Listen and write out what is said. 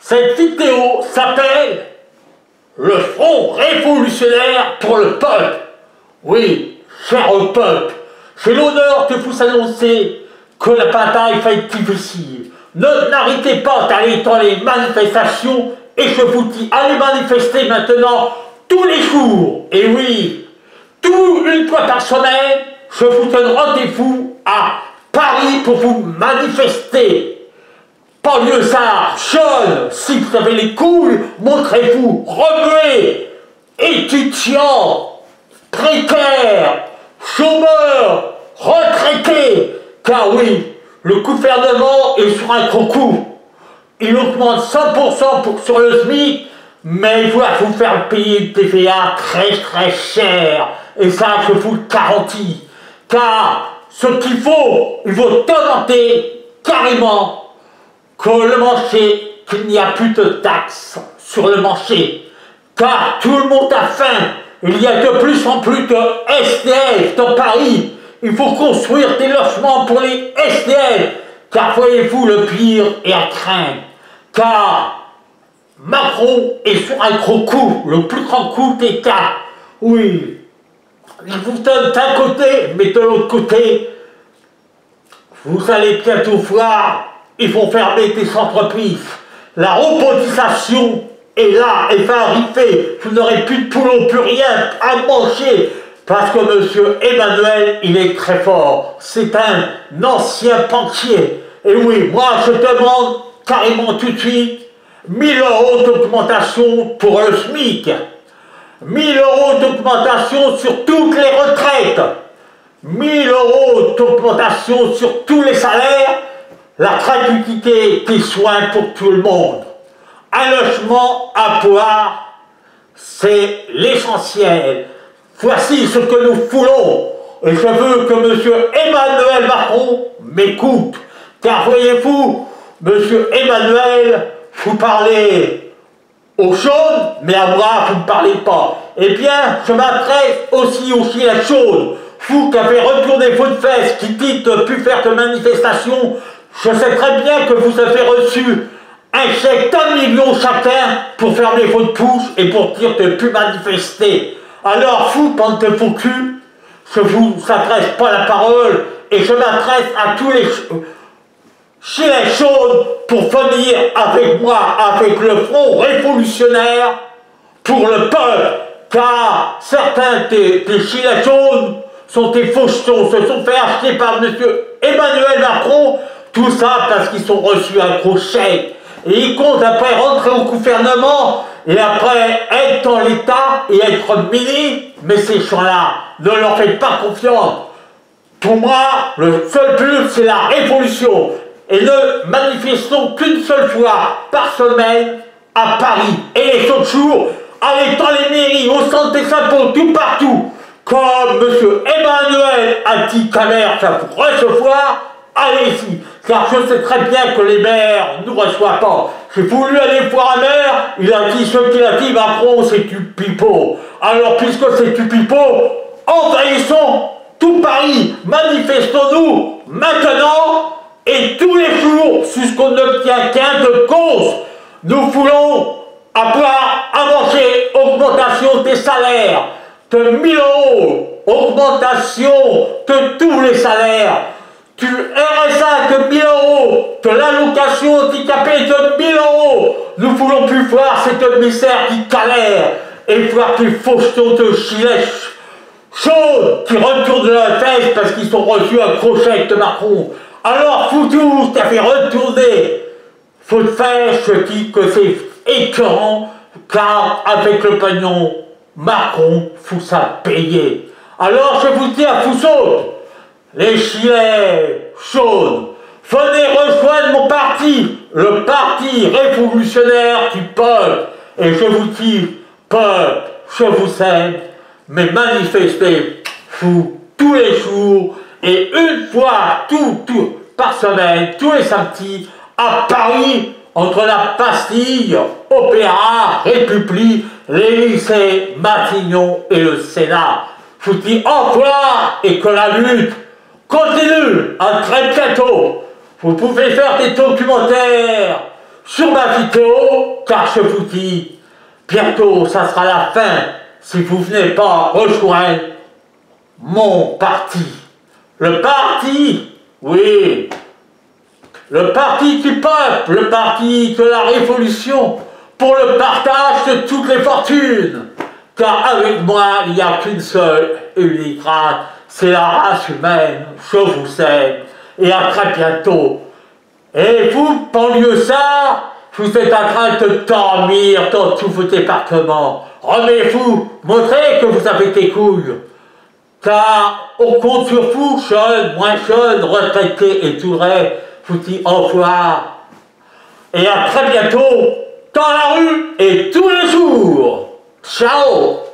Cette vidéo s'appelle le Front révolutionnaire pour le peuple. Oui, cher peuple, j'ai l'honneur de vous annoncer que la bataille va être difficile. N'arrêtez pas d'aller dans les manifestations et je vous dis, allez manifester maintenant tous les jours. Et oui, une fois par semaine, je vous donne rendez-vous à Paris pour vous manifester. Banlieusards, jeunes, si vous avez les couilles, montrez-vous, remuez, étudiants, précaires, chômeurs, retraités, car oui, le gouvernement est sur un gros coup. Il augmente 100% sur le SMIC, mais il va vous faire payer une TVA très cher. Et ça, je vous le garantis. Car ce qu'il faut augmenter carrément que le marché, qu'il n'y a plus de taxes sur le marché. Car tout le monde a faim. Il y a de plus en plus de SDF dans Paris. Il faut construire des logements pour les SDF. Car voyez-vous, le pire est à craindre. Car Macron est sur un gros coup, le plus grand coup d'État. Oui, il vous donne d'un côté, mais de l'autre côté, vous allez bientôt voir, ils vont fermer des entreprises. La robotisation est là, elle va arriver. Vous n'aurez plus de boulot, plus rien à manger. Parce que M. Emmanuel, il est très fort. C'est un ancien banquier. Et oui, moi je demande carrément tout de suite 1000 € d'augmentation pour le SMIC. 1000 € d'augmentation sur toutes les retraites. 1000 € d'augmentation sur tous les salaires. La gratuité des soins pour tout le monde. Un logement à boire, c'est l'essentiel. Voici ce que nous voulons. Et je veux que M. Emmanuel Macron m'écoute. Car voyez-vous, M. Emmanuel, vous parlez aux jaunes, mais à moi, vous ne parlez pas. Eh bien, je m'adresse aussi aux gilets jaunes. Vous qui avez retourné votre veste, qui dites ne plus faire de manifestation, je sais très bien que vous avez reçu un chèque d'1 million chacun pour fermer votre bouche et pour dire de ne plus manifester. Alors vous, bande de faux culs, je vous adresse pas la parole et je m'adresse à tous les gilets jaunes pour venir avec moi, avec le Front révolutionnaire pour le peuple. Car certains des gilets jaunes sont des fauchetons, se sont fait acheter par M. Emmanuel Macron, tout ça parce qu'ils ont reçu un gros chèque. Et ils comptent après rentrer au gouvernement et après être dans l'État et être ministre, mais ces gens-là, ne leur faites pas confiance. Pour moi, le seul but, c'est la révolution. Et ne manifestons qu'une seule fois par semaine à Paris. Et les autres jours, allez dans les mairies, au centre des impôts, tout partout. Comme M. Emmanuel a dit qu'à l'air, ça vous recevoir, allez-y. Car je sais très bien que les maires ne nous reçoivent pas. J'ai voulu aller voir un maire, il a dit ce qu'il a dit, Macron, c'est du pipeau. Alors, puisque c'est du pipeau, envahissons tout Paris, manifestons-nous maintenant et tous les jours, jusqu'on n'obtient qu'un de cause. Nous voulons avoir à manger, augmentation des salaires de 1000 €, augmentation de tous les salaires, du RSA de 1000 €, de l'allocation handicapée de 1000 €. Nous ne voulons plus voir cette misère qui galère et voir des fauchetons de gilets jaunes qui retournent la veste parce qu'ils ont reçu un gros chèque de Macron. Alors vous tous qui avez retourné votre veste, je dis que c'est écœurant car avec le pognon, Macron vous a payé. Alors je vous dis à vous autres, les gilets jaunes, venez rejoindre mon parti, le parti révolutionnaire du peuple. Et je vous dis, peuple, je vous aime, mais manifestez, vous, tous les jours, et une fois, par semaine, tous les samedis, à Paris, entre la Bastille, Opéra, République, l'Élysée, Matignon et le Sénat. Je vous dis au revoir et que la lutte continue. À très bientôt. Vous pouvez faire des documentaires sur ma vidéo, car je vous dis, bientôt ça sera la fin si vous venez pas rejoindre mon parti. Le parti, oui, le parti du peuple, le parti de la révolution, pour le partage de toutes les fortunes. Car avec moi, il n'y a qu'une seule et unique race, c'est la race humaine. Je vous aime et à très bientôt. Et vous, banlieusards, vous êtes en train de dormir dans tous vos départements. Rendez-vous, montrez que vous avez des couilles. Car on compte sur vous, jeunes, moins jeunes, retraités et tout le reste. Je vous dis au revoir. Et à très bientôt, dans la rue et tous les jours. Ciao!